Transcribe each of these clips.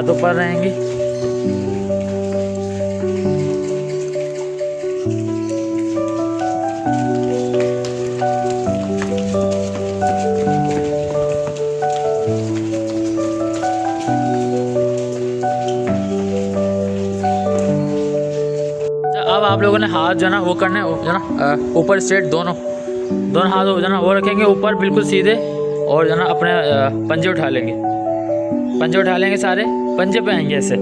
हाथ ऊपर रहेंगे। अब आप लोगों ने हाथ जो है ना वो करने जो ना ऊपर स्ट्रेट, दोनों हाथ जो है ना वो रखेंगे ऊपर बिल्कुल सीधे, और जो है ना अपने पंजे उठा लेंगे। पंजे उठा लेंगे, सारे पंजे पे आएंगे ऐसे।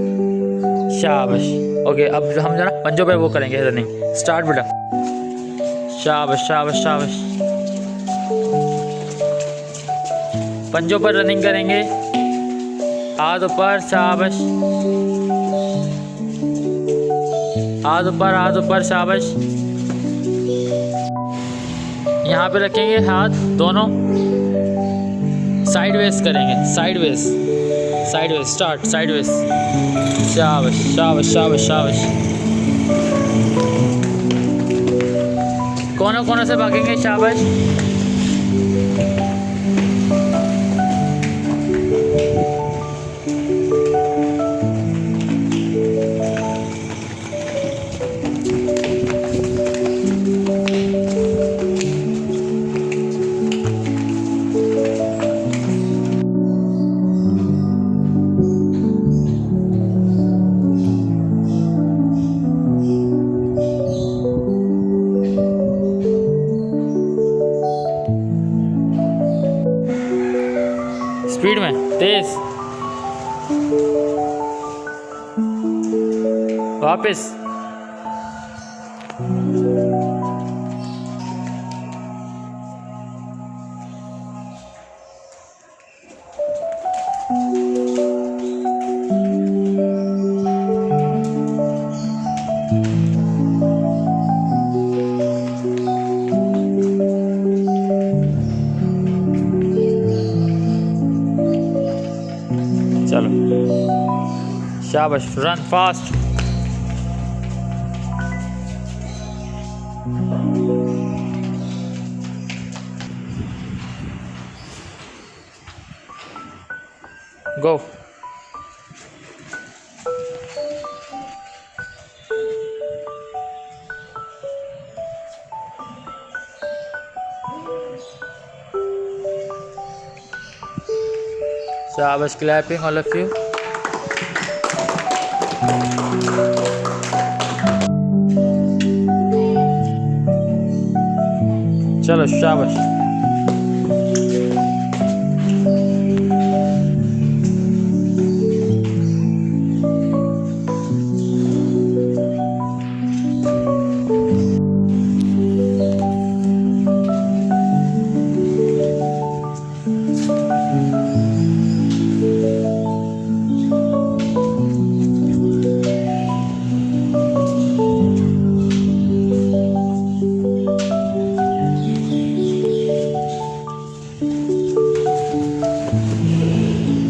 शाबाश। ओके, अब हम जो ना पंजों पे वो करेंगे रनिंग। स्टार्ट बेटा। शाबाश शाबाश शाबाश। पंजों पर रनिंग करेंगे, हाथ ऊपर। शाबाश। हाथ ऊपर। शाबाश। यहाँ पे रखेंगे हाथ दोनों, साइड वेज करेंगे। Sideways. Start. Sideways. शाबाश शाबाश शाबाश शाबाश। कोनों कोनों से भागेंगे। शाबाश। स्पीड में, तेज। वापस। चलो शाबाश। Run fast. गो। शाबाश। Clapping all of you. चलो शाबाश।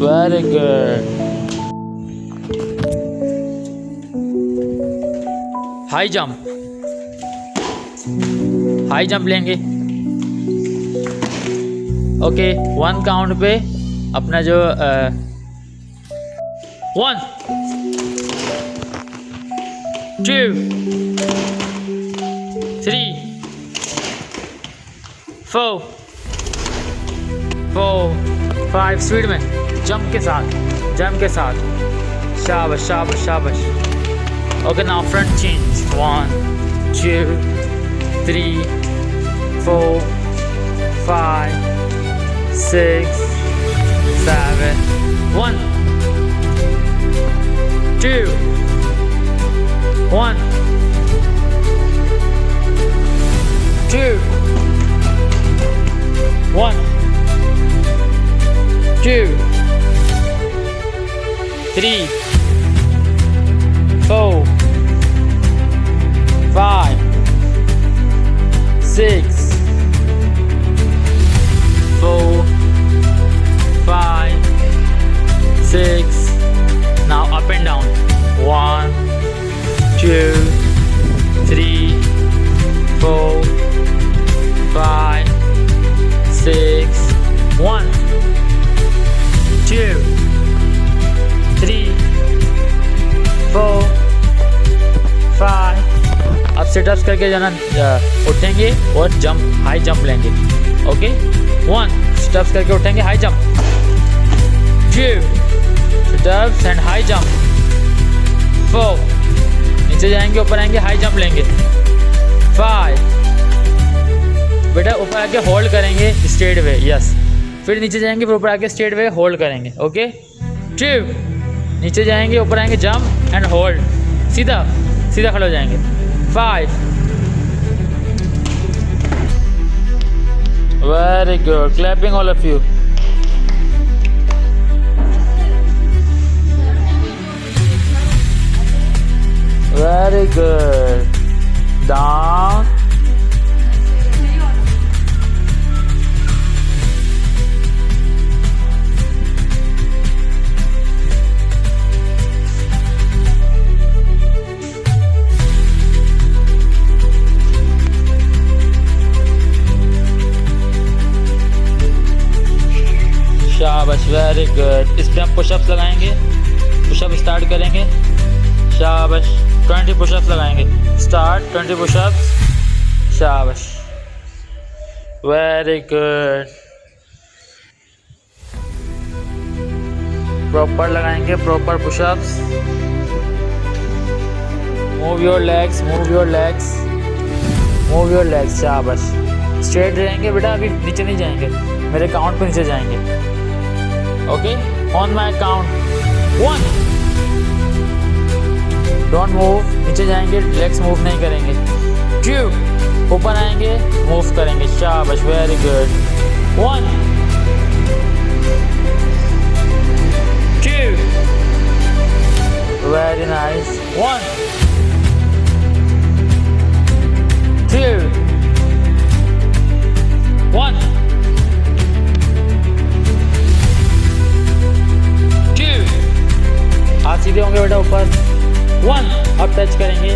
Very good. High jump. High jump लेंगे। ओके, 1 काउंट पे अपना जो 1 2 3 4 5 स्पीड में, जंप के साथ। शाबाश शाबाश शाबाश। Okay, now front change. 1 2 3 4 5 6 7 1 2 1 2 1 2 3 4 5 6 4 5 6 Now up and down. 1 2 3 4 5 6 1 2 3 sit-ups करके जो है ना उठेंगे और जंप, हाई जंप लेंगे। ओके, 1 सिटअप्स करके उठेंगे, high jump, 2 sit-ups and high jump, 4 नीचे जाएंगे, ऊपर आएंगे, हाई जंप लेंगे, 5 बेटा ऊपर आके होल्ड करेंगे स्ट्रेट वे, यस, फिर नीचे जाएंगे, फिर ऊपर आके स्ट्रेट वे होल्ड करेंगे। ओके, 2 नीचे जाएंगे, ऊपर आएंगे, जंप एंड होल्ड, सीधा सीधा खड़े हो जाएंगे, 5 very good, clapping all of you. Very good, down, शाबाश, वेरी गुड। इस पे हम पुशअप्स लगाएंगे, पुशअप स्टार्ट करेंगे, शाबाश, 20 पुशअप्स लगाएंगे, स्टार्ट, 20 पुशअप्स, शाबाश, वेरी गुड। प्रॉपर लगाएंगे, proper pushups, move your legs, move your legs, move your legs, शाबाश, स्ट्रेट रहेंगे बेटा, अभी नीचे नहीं जाएंगे, मेरे काउंट पे नीचे जाएंगे। Okay, on my count, 1 don't move, नीचे जाएंगे, लेग्स मूव नहीं करेंगे, 2 ऊपर आएंगे, मूव करेंगे, शाबाश, वेरी गुड, 1 2 वेरी नाइस, 1 2 1 हाथ सीधे होंगे बेटा ऊपर, 1 अब टच करेंगे,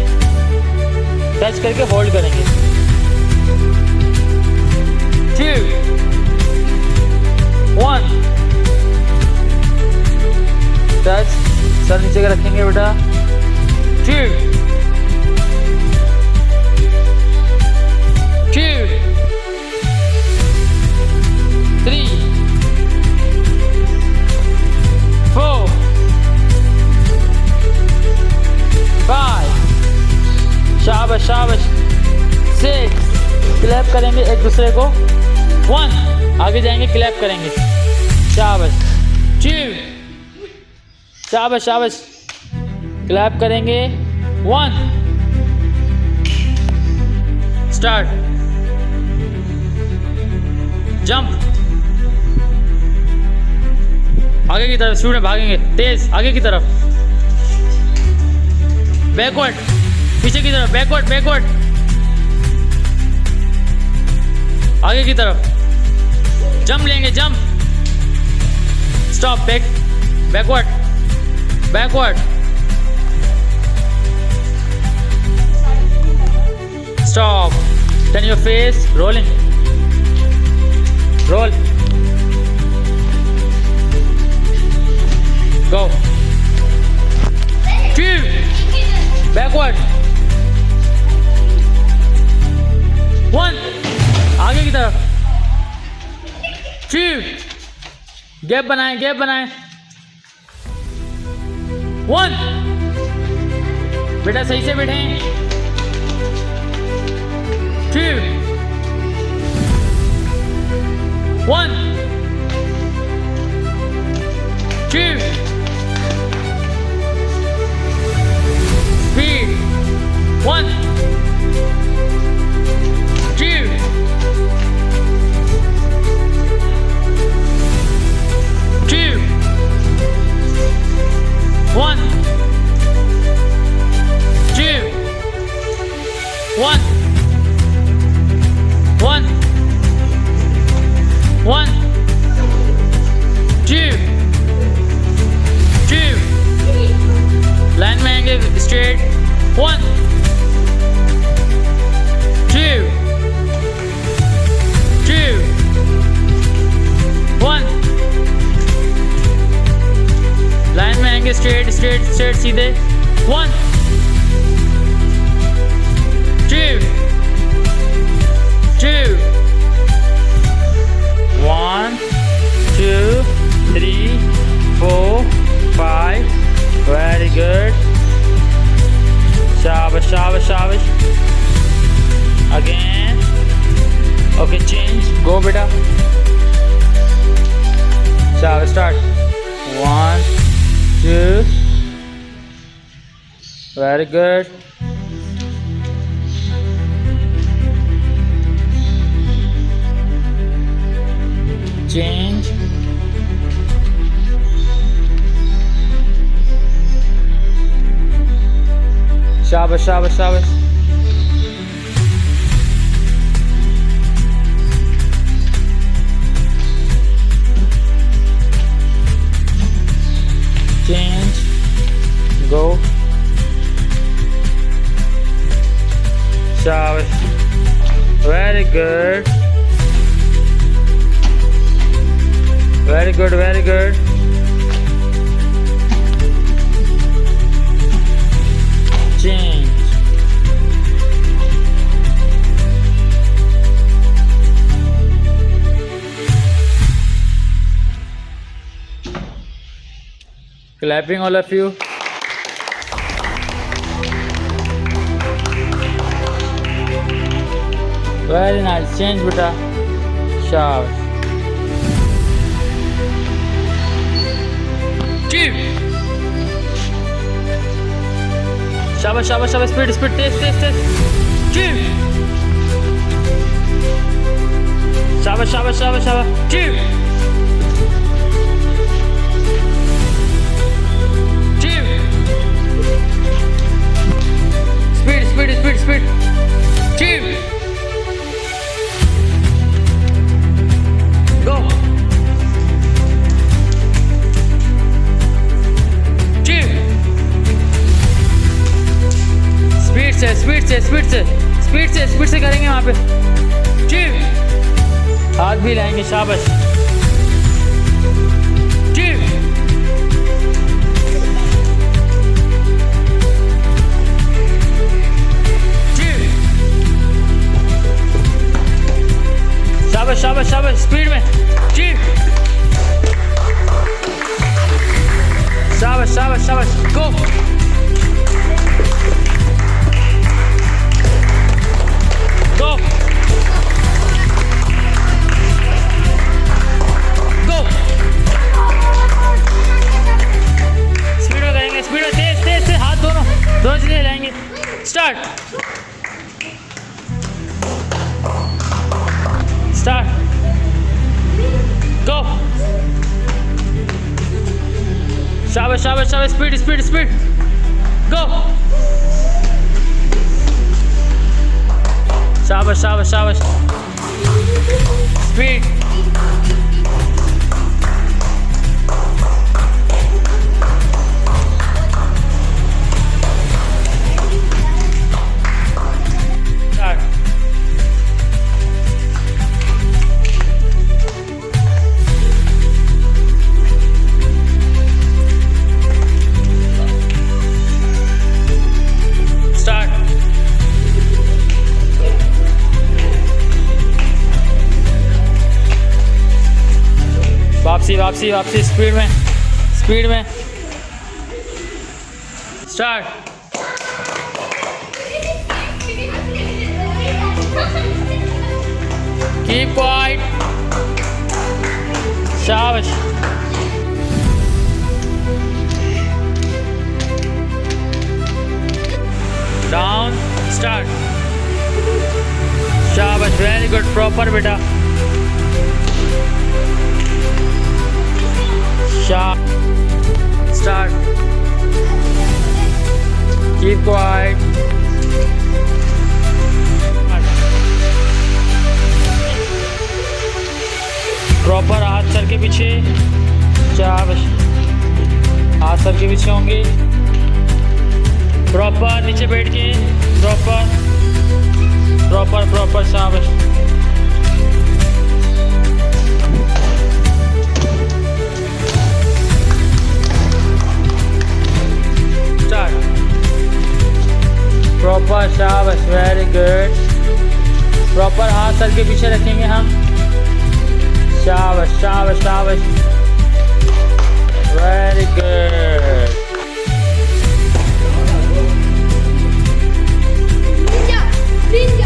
टच करके होल्ड करेंगे, 2 1 टच, सर नीचे के रखेंगे बेटा, 2 2 3 4 5 शाबाश, शाबाश, 6 क्लैप करेंगे एक दूसरे को, 1 आगे जाएंगे, क्लैप करेंगे, शाबाश, 2 शाबाश, शाबाश, क्लैप करेंगे, 1 स्टार्ट, जंप, आगे की तरफ स्टूडेंट भागेंगे, तेज आगे की तरफ, बैकवर्ड, पीछे की तरफ, बैकवर्ड, बैकवर्ड, आगे की तरफ, जंप लेंगे, jump, stop, back, backward, backward, stop, turn your face, rolling, roll, go, 2 backward, 1 आगे की तरफ, 2 गैप बनाएं, गैप बनाएं, 1 बेटा सही से बैठें, 2 1 2 speed, 1 2 2 1 2 1 1 1 2 2 लाइन में आएंगे, स्ट्रेट, 1 2 2 1 लाइन में आएंगे, स्ट्रेट स्ट्रेट स्ट्रेट सीधे, 1 2 ओके चेंज गो बेटा चलो स्टार्ट 1 2 वेरी गुड चेंज शाबाश शाबाश शाबाश change go shabash very good very good very good change clapping all of you very nice change beta shabash team shabash shabash shabash speed speed test team shabash shabash shabash shabash team speed team go team speed से करेंगे वहां पे team हाथ भी लाएंगे शाबाश team शाबाश शाबाश शाबाश स्पीड में चीफ शाबाश शाबाश शाबाश गो गो गो स्पीड में करेंगे स्पीड में तेज से हाथ दोनों चीजें लाएंगे start Start. Go. Shabash, shabash, shabash. Speed. Go. Shabash, shabash, shabash. Speed. Start. वापसी स्पीड में स्टार्ट कीप क्वाइट शाबाश डाउन स्टार्ट शाबाश वेरी गुड प्रॉपर बेटा start keep quiet प्रॉपर हाथ सर के पीछे शाबाश हाथ सर के पीछे होंगे प्रॉपर नीचे बैठ के प्रॉपर शाबाश प्रॉपर शाबाश वेरी गुड प्रॉपर हाथ सर के पीछे रखेंगे हम शाबाश वेरी गुड Ninja.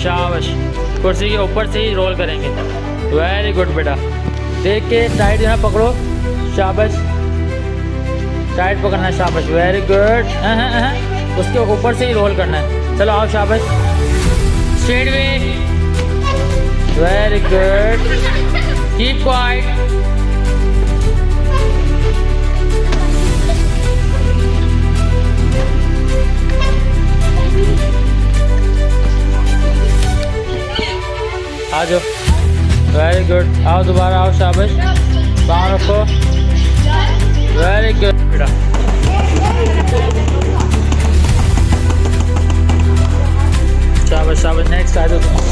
शाबाश, कुर्सी के ऊपर से ही रोल करेंगे। वेरी गुड बेटा, देख के टाइट जो है पकड़ो, शाबाश, टाइट पकड़ना है, शाबाश, वेरी गुड। उसके ऊपर से ही रोल करना है। चलो आओ, शाबाश, straight way, very good, keep quiet. आ जाओ, वेरी गुड, आओ दोबारा आओ, शाबाश, पाँव रखो, वेरी गुड बेटा। शाबाश शाबाश, नेक्स्ट आ जाओ तुम।